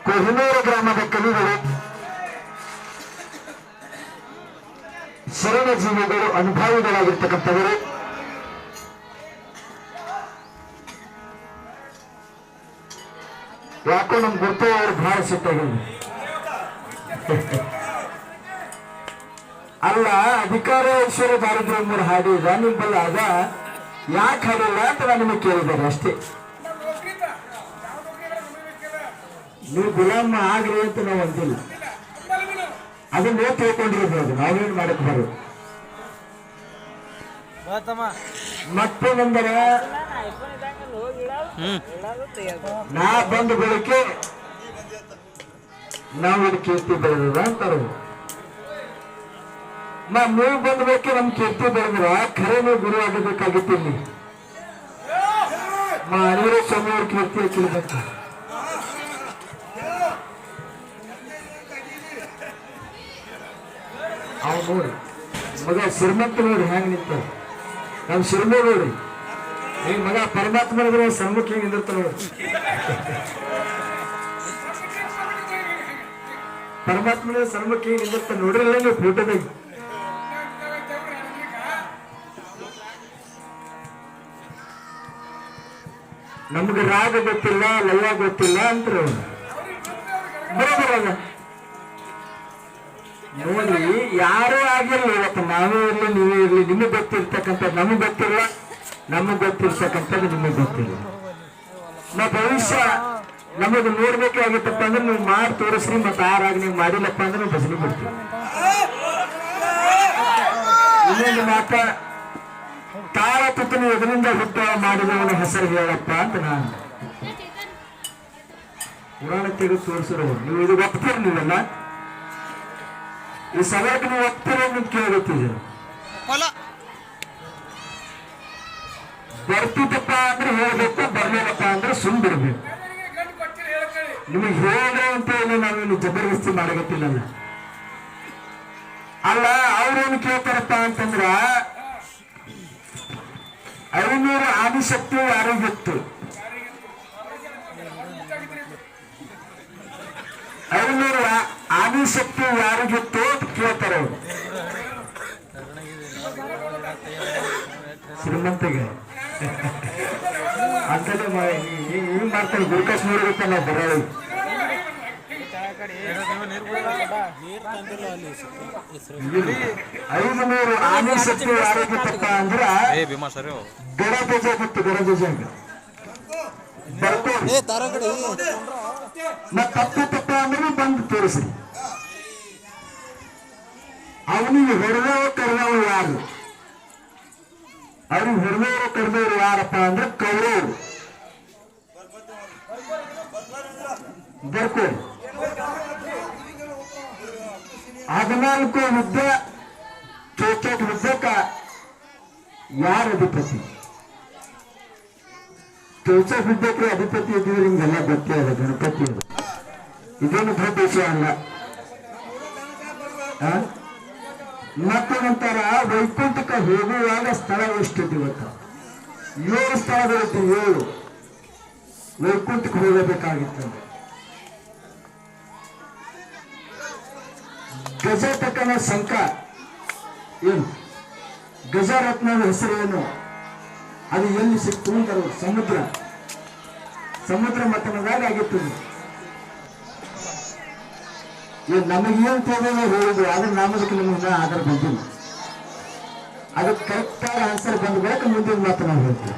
ಕೊಹಿನೂರು ಗ್ರಾಮದ ಕವಿಗಳು, ಶರಣ ಜೀವಿಗಳು, ಅನುಭಾವಿಗಳಾಗಿರ್ತಕ್ಕಂಥವರು. ಯಾಕೋ ನಮ್ ಗುರ್ತವರು ಬಹಳ ಸಿಟ್ಟಾಗಿದೆ. ಅಲ್ಲ, ಅಧಿಕಾರ ಐಶ್ವರ್ಯ ದಾರಿದ್ರ್ಯ ಮೂರು ಹಾಡಿದ ನಿಂಬಲ್ಲ, ಅದ ಯಾಕೆ ಹಾಡಿಲ್ಲ ಅಂತ ನಾನು ನಿಮಗೆ ಕೇಳಿದ್ದಾರೆ ಅಷ್ಟೇ. ನೀವು ಗುಲಾಮ ಆಗ್ರಿ ಅಂತ ನಾವು ಅಂತಿಲ್ಲ, ಅದನ್ನೇ ತಿಳ್ಕೊಂಡಿರ್ಬೋದು, ನಾವೇನ್ ಮಾಡಕ್ ಬರೋದು. ಮತ್ತೇನೆಂದರೆ ನಾ ಬಂದ ಬೆಳಕೆ ನಾವು ಇದು ಕೀರ್ತಿ ಬೆಳೆದ ಅಂತಾರ. ನೀವು ಬಂದ ಬೆಳಕೆ ನಮ್ ಕೀರ್ತಿ ಬೆಳೆದ್ರ ಖರೆ ನೀವು ಗುರು ಆಗಬೇಕಾಗಿತ್ತು. ಇಲ್ಲಿ ಅನಿರ ಸ್ವಾಮಿ ಅವ್ರ ಕೀರ್ತಿ ಕೇಳ್ಬೇಕು. ಅವ್ ನೋಡಿ ಮಗ ಶ್ರೀಮಂತ ನೋಡಿ ಹೆಂಗ್ ನಿಂತ, ನಮ್ ಶಿರ್ಮ ನೋಡಿ ಈ ಮಗ ಪರಮಾತ್ಮ ಸನ್ಮುಖ ಹಿಂಗ್ ನಿಂದಿರ್ತ ನೋಡಿ. ಪರಮಾತ್ಮನ ಸನ್ಮುಖ ಹಿಂಗ್ ನಿಂದಿರ್ತ ನೋಡ್ರಲ್ಲ ನೀವು ಫೋಟೋದಾಗ. ನಮ್ಗೆ ರಾಗ ಗೊತ್ತಿಲ್ಲ, ಲಯ ಗೊತ್ತಿಲ್ಲ ಅಂತ ಬರೋಬರ. ನೋಡಿ, ಯಾರೂ ಆಗಿರ್ಲಿ, ಇವತ್ತು ನಾವೇ ಇರ್ಲಿ ನೀವೇ ಇರ್ಲಿ, ನಿಮಗೆ ಗೊತ್ತಿರ್ತಕ್ಕಂಥದ್ದು ನಮಗ್ ಗೊತ್ತಿಲ್ಲ, ನಮಗ್ ಗೊತ್ತಿರ್ತಕ್ಕಂಥದ್ದು ನಿಮಗ್ ಗೊತ್ತಿಲ್ಲ. ನಾವು ಭವಿಷ್ಯ ನಮಗ್ ನೋಡ್ಬೇಕಾಗಿತ್ತಪ್ಪ ಅಂದ್ರೆ ನೀವು ಮಾಡಿ ತೋರಿಸ್ರಿ, ಮತ್ತೆ ಆರಾಗಿ ನೀವು ಮಾಡಿಲ್ಲಪ್ಪ ಅಂದ್ರೆ ನಾವು ಬಸಲಿ ಬಿಡ್ತೀವಿ. ಇನ್ನೊಂದು ಮಾತ, ತಾಳ ತುತ್ತನು ಎದರಿಂದ ಹುಟ್ಟ ಮಾಡಿದವನ ಹೆಸರು ಹೇಳಪ್ಪ ಅಂತ ನಾನು ಪುರಾಣ ತೆಗೆದು ತೋರಿಸಿರೋರು. ನೀವು ಇದು ಒಪ್ತೀರಿ, ನೀವೆಲ್ಲ ಈ ಸಭೆಗೆ ನೀವು ಒಪ್ತೀರ ಅಂತ ಕೇಳುತ್ತೀರಿ. ಬರ್ತಿದ್ದಪ್ಪ ಅಂದ್ರೆ ಹೇಳ್ಬೇಕು, ಬರ್ಲಿಲ್ಲಪ್ಪ ಅಂದ್ರೆ ಸುಮ್ ಬಿಡ್ಬೇಕು. ನಿಮಗೆ ಹೇಳಿ ಅಂತ ಹೇಳಿ ನಾವೇನು ಜಬರ್ದಸ್ತಿ ಮಾಡಗತ್ತಿಲ್ಲಲ್ಲ. ಅಲ್ಲ, ಅವ್ರೇನು ಕೇಳ್ತಾರಪ್ಪ ಅಂತಂದ್ರ 500 ಆದಿಶಕ್ತಿ ಯಾರಿಗಿತ್ತು, 500 ಆದಿಶಕ್ತಿ ಯಾರಿಗಿತ್ತು ಅಂತ ಕೇಳ್ತಾರೆ ಅವರು ಶ್ರೀಮಂತಿಗೆ. ಅಂತಲೇ ಹಿಂಗ್ ಮಾಡ್ತಾರೆ, ಗುರುಕಾಶ್ ನೋಡಿರುತ್ತೆ ನಾವು ಬರೋದು. 500 ಆದಿಶಕ್ತಿ ಯಾರಿಗಿತ್ತಪ್ಪ ಅಂದ್ರ ಗಣಧ್ವಜ ಬಿತ್ತು, ಗಣಧ್ವಜ ತಪ್ಪ ಅಂದ್ರೆ ಬಂದು ತೋರಿಸಿ. ಅವನಿಗೆ ಹೊಡೆದವ ಕರೆದವ ಯಾರು? ಅವ್ರಿಗೆ ಹೊಡೆದವರು ಕರೆದವರು ಯಾರಪ್ಪ ಅಂದ್ರೆ ಕೌರವರು. ಬರ್ಕೋ 14 ಯುದ್ಧ, ಚೌಚೌಟ್ ಯುದ್ಧಕ್ಕ ಯಾರು ಅಧಿಪತಿ? ಚೌಚೌಟ್ ಯುದ್ಧಕ್ಕೆ ಅಧಿಪತಿ ಇದ್ದಿದ್ರೆ ನಿಮ್ಗೆಲ್ಲ ಗೊತ್ತೇ ಅದ, ಗಣಪತಿ ಅದು. ಇದೇನು ದೊಡ್ಡ ವಿಷಯ ಅಲ್ಲ. ಮತ್ತೆ ನಂತರ ವೈಕುಂಠಕ್ಕೆ ಹೋಗುವಾಗ ಸ್ಥಳ ಎಷ್ಟಿತ್ತು ಇವತ್ತು? 7 ಸ್ಥಳಗಳಿತ್ತು, 7 ವೈಕುಂಠಕ್ಕೆ ಹೋಗಬೇಕಾಗಿತ್ತು. ಗಜತಕನ ಸಂಕ ಏನು, ಗಜರತ್ನದ ಹೆಸರು ಏನು, ಅದು ಎಲ್ಲಿ ಸಿಕ್ತು ಅಂತಾರೆ? ಸಮುದ್ರ ಮಥನದಾಗ ಆಗಿತ್ತು. ನಮಗೇನು ತಿಳಿದ ಹೇಳಿದ್ರು, ಆದ್ರೆ ನಾಮದಕ್ಕೆ ನಮಗೆ ಆಧಾರ ಬಂದಿಲ್ಲ. ಅದಕ್ಕೆ ಕರೆಕ್ಟಾಗಿ ಆನ್ಸರ್ ಬಂದ್ಬೇಕು, ಮುಂದಿನ ಮಾತು ನಾವು ಹೇಳ್ತೀವಿ.